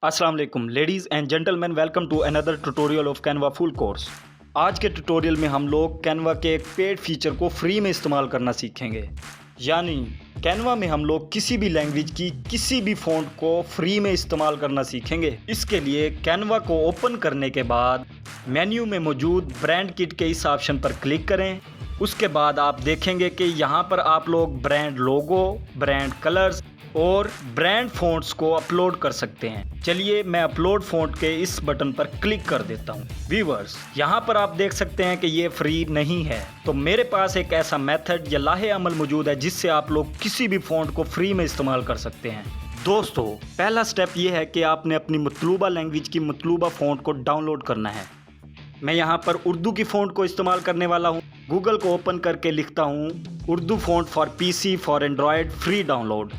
अस्सलाम वालेकुम ladies and gentleman, welcome to another tutorial of Canva full course. आज के ट्यूटोरियल में हम लोग कैनवा के एक पेड फीचर को फ्री में इस्तेमाल करना सीखेंगे। यानी कैनवा में हम लोग किसी भी लैंग्वेज की किसी भी फ़ॉन्ट को फ्री में इस्तेमाल करना सीखेंगे। इसके लिए कैनवा को ओपन करने के बाद मेन्यू में मौजूद ब्रांड किट के इस ऑप्शन पर क्लिक करें। उसके बाद आप देखेंगे कि यहाँ पर आप लोग ब्रांड लोगो, ब्रांड कलर्स और ब्रांड फ़ॉन्ट्स को अपलोड कर सकते हैं। चलिए मैं अपलोड फ़ॉन्ट के इस बटन पर क्लिक कर देता हूँ। व्यूअर्स, यहाँ पर आप देख सकते हैं कि ये फ्री नहीं है, तो मेरे पास एक ऐसा मेथड या लाहे अमल मौजूद है जिससे आप लोग किसी भी फ़ॉन्ट को फ्री में इस्तेमाल कर सकते हैं। दोस्तों, पहला स्टेप ये है कि आपने अपनी मतलूबा लैंग्वेज की मतलूबा फ़ॉन्ट को डाउनलोड करना है। मैं यहाँ पर उर्दू की फ़ॉन्ट को इस्तेमाल करने वाला हूँ। गूगल को ओपन करके लिखता हूँ Urdu font for PC for Android free download.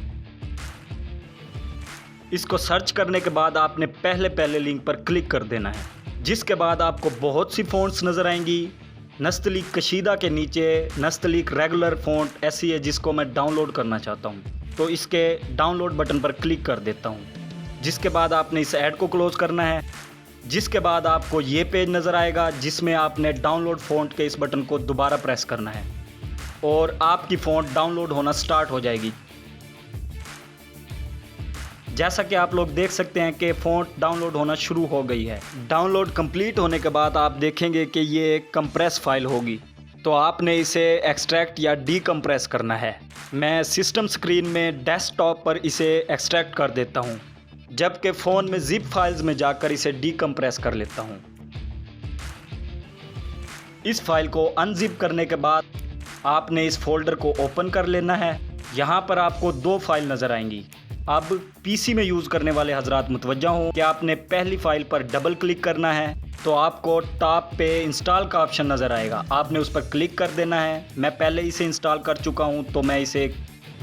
इसको सर्च करने के बाद आपने पहले लिंक पर क्लिक कर देना है, जिसके बाद आपको बहुत सी फ़ॉन्ट्स नज़र आएंगी। नस्तलीक कशीदा के नीचे नस्तलीक रेगुलर फ़ॉन्ट ऐसी है जिसको मैं डाउनलोड करना चाहता हूँ, तो इसके डाउनलोड बटन पर क्लिक कर देता हूँ। जिसके बाद आपने इस ऐड को क्लोज़ करना है। जिसके बाद आपको ये पेज नज़र आएगा जिसमें आपने डाउनलोड फ़ॉन्ट के इस बटन को दोबारा प्रेस करना है और आपकी फ़ॉन्ट डाउनलोड होना स्टार्ट हो जाएगी। जैसा कि आप लोग देख सकते हैं कि फ़ॉन्ट डाउनलोड होना शुरू हो गई है। डाउनलोड कंप्लीट होने के बाद आप देखेंगे कि ये एक कंप्रेस फाइल होगी, तो आपने इसे एक्सट्रैक्ट या डीकम्प्रेस करना है। मैं सिस्टम स्क्रीन में डेस्कटॉप पर इसे एक्सट्रैक्ट कर देता हूँ, जबकि फ़ोन में ज़िप फाइल्स में जाकर इसे डीकम्प्रेस कर लेता हूँ। इस फाइल को अनजिप करने के बाद आपने इस फोल्डर को ओपन कर लेना है। यहाँ पर आपको दो फाइल नज़र आएंगी। अब पीसी में यूज़ करने वाले हजरात मुतवज्जा हों कि आपने पहली फ़ाइल पर डबल क्लिक करना है, तो आपको टॉप पे इंस्टॉल का ऑप्शन नज़र आएगा। आपने उस पर क्लिक कर देना है। मैं पहले इसे इंस्टॉल कर चुका हूँ, तो मैं इसे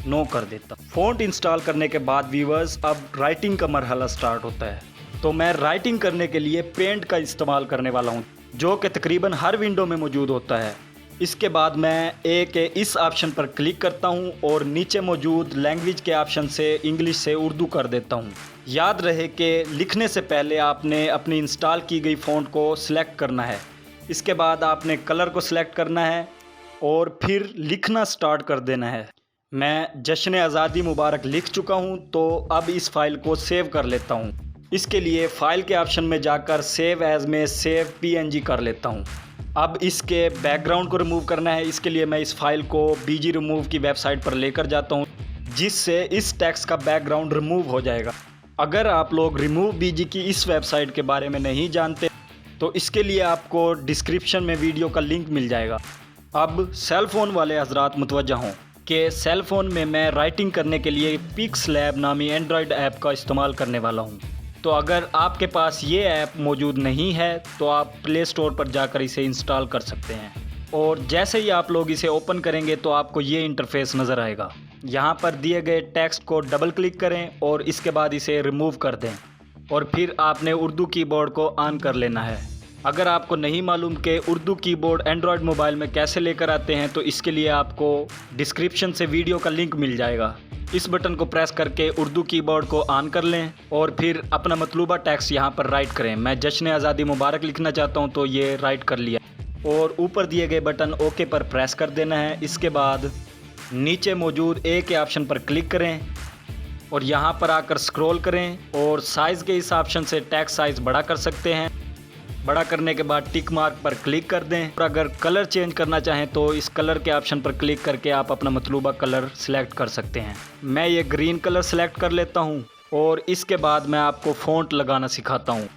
नो कर देता हूँ। फ़ॉन्ट इंस्टॉल करने के बाद व्यूअर्स, अब राइटिंग का मरहला स्टार्ट होता है। तो मैं राइटिंग करने के लिए पेंट का इस्तेमाल करने वाला हूँ, जो कि तकरीबन हर विंडो में मौजूद होता है। इसके बाद मैं ए के इस ऑप्शन पर क्लिक करता हूं और नीचे मौजूद लैंग्वेज के ऑप्शन से इंग्लिश से उर्दू कर देता हूं। याद रहे कि लिखने से पहले आपने अपनी इंस्टॉल की गई फ़ॉन्ट को सिलेक्ट करना है। इसके बाद आपने कलर को सिलेक्ट करना है और फिर लिखना स्टार्ट कर देना है। मैं जश्न आज़ादी मुबारक लिख चुका हूं, तो अब इस फाइल को सेव कर लेता हूं। इसके लिए फ़ाइल के ऑप्शन में जाकर सेव एज़ में सेव PNG कर लेता हूं। अब इसके बैकग्राउंड को रिमूव करना है। इसके लिए मैं इस फाइल को BG रिमूव की वेबसाइट पर लेकर जाता हूं, जिससे इस टेक्स्ट का बैकग्राउंड रिमूव हो जाएगा। अगर आप लोग रिमूव BG की इस वेबसाइट के बारे में नहीं जानते, तो इसके लिए आपको डिस्क्रिप्शन में वीडियो का लिंक मिल जाएगा। अब सेल फ़ोन वाले हजरात मुतवज्जा हों कि सेल फ़ोन में मैं राइटिंग करने के लिए पिक्सलैब नामी एंड्रॉयड ऐप का इस्तेमाल करने वाला हूँ। तो अगर आपके पास ये ऐप मौजूद नहीं है, तो आप प्ले स्टोर पर जाकर इसे इंस्टॉल कर सकते हैं। और जैसे ही आप लोग इसे ओपन करेंगे तो आपको ये इंटरफेस नज़र आएगा। यहाँ पर दिए गए टेक्स्ट को डबल क्लिक करें और इसके बाद इसे रिमूव कर दें और फिर आपने उर्दू कीबोर्ड को ऑन कर लेना है। अगर आपको नहीं मालूम कि उर्दू कीबोर्ड एंड्रॉयड मोबाइल में कैसे लेकर आते हैं, तो इसके लिए आपको डिस्क्रिप्शन से वीडियो का लिंक मिल जाएगा। इस बटन को प्रेस करके उर्दू कीबोर्ड को ऑन कर लें और फिर अपना मतलूबा टेक्स्ट यहाँ पर राइट करें। मैं जश्न आज़ादी मुबारक लिखना चाहता हूँ, तो ये राइट कर लिया और ऊपर दिए गए बटन ओके पर प्रेस कर देना है। इसके बाद नीचे मौजूद ए के ऑप्शन पर क्लिक करें और यहाँ पर आकर स्क्रॉल करें और साइज़ के इस ऑप्शन से टेक्स्ट साइज़ बड़ा कर सकते हैं। बड़ा करने के बाद टिक मार्क पर क्लिक कर दें और अगर कलर चेंज करना चाहें तो इस कलर के ऑप्शन पर क्लिक करके आप अपना मतलूबा कलर सिलेक्ट कर सकते हैं। मैं ये ग्रीन कलर सिलेक्ट कर लेता हूँ और इसके बाद मैं आपको फ़ॉन्ट लगाना सिखाता हूँ।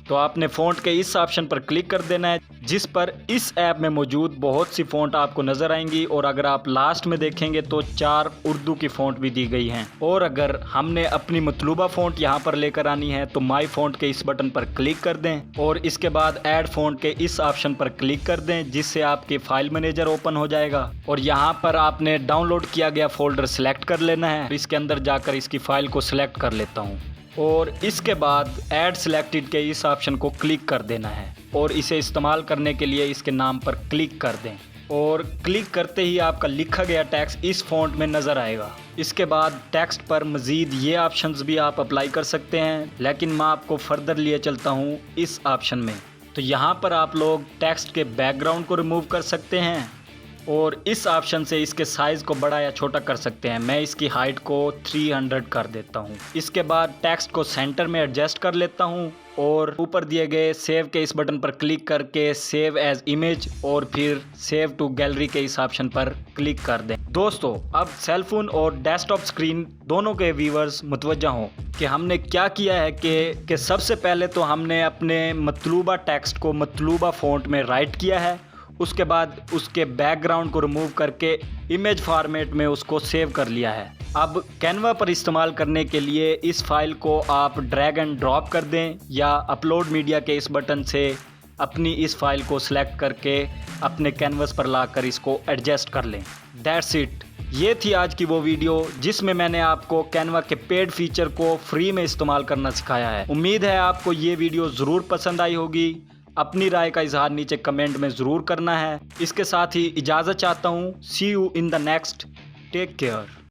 तो आपने फ़ॉन्ट के इस ऑप्शन पर क्लिक कर देना है, जिस पर इस ऐप में मौजूद बहुत सी फ़ॉन्ट आपको नज़र आएंगी। और अगर आप लास्ट में देखेंगे तो 4 उर्दू की फ़ॉन्ट भी दी गई हैं। और अगर हमने अपनी मतलूबा फ़ॉन्ट यहाँ पर लेकर आनी है, तो माई फ़ॉन्ट के इस बटन पर क्लिक कर दें और इसके बाद ऐड फ़ॉन्ट के इस ऑप्शन पर क्लिक कर दें, जिससे आपके फ़ाइल मैनेजर ओपन हो जाएगा। और यहाँ पर आपने डाउनलोड किया गया फ़ोल्डर सेलेक्ट कर लेना है। इसके अंदर जाकर इसकी फ़ाइल को सिलेक्ट कर लेता हूँ और इसके बाद ऐड सिलेक्टेड के इस ऑप्शन को क्लिक कर देना है और इसे इस्तेमाल करने के लिए इसके नाम पर क्लिक कर दें। और क्लिक करते ही आपका लिखा गया टेक्स्ट इस फॉन्ट में नज़र आएगा। इसके बाद टेक्स्ट पर मज़ीद ये ऑप्शंस भी आप अप्लाई कर सकते हैं, लेकिन मैं आपको फर्दर लिए चलता हूँ इस ऑप्शन में। तो यहाँ पर आप लोग टेक्स्ट के बैकग्राउंड को रिमूव कर सकते हैं और इस ऑप्शन से इसके साइज़ को बड़ा या छोटा कर सकते हैं। मैं इसकी हाइट को 300 कर देता हूँ। इसके बाद टेक्स्ट को सेंटर में एडजस्ट कर लेता हूँ और ऊपर दिए गए सेव के इस बटन पर क्लिक करके सेव एज इमेज और फिर सेव टू गैलरी के इस ऑप्शन पर क्लिक कर दें। दोस्तों, अब सेलफोन और डेस्कटॉप स्क्रीन दोनों के व्यूअर्स मुतवज्जा हों कि हमने क्या किया है कि सबसे पहले तो हमने अपने मतलूबा टेक्स्ट को मतलूबा फ़ॉन्ट में राइट किया है। उसके बाद उसके बैकग्राउंड को रिमूव करके इमेज फॉर्मेट में उसको सेव कर लिया है। अब कैनवा पर इस्तेमाल करने के लिए इस फाइल को आप ड्रैग एंड ड्रॉप कर दें या अपलोड मीडिया के इस बटन से अपनी इस फाइल को सिलेक्ट करके अपने कैनवस पर लाकर इसको एडजस्ट कर लें। That's it. ये थी आज की वो वीडियो जिसमें मैंने आपको कैनवा के पेड फीचर को फ्री में इस्तेमाल करना सिखाया है। उम्मीद है आपको ये वीडियो ज़रूर पसंद आई होगी। अपनी राय का इजहार नीचे कमेंट में ज़रूर करना है। इसके साथ ही इजाज़त चाहता हूँ। See you in the next. Take care.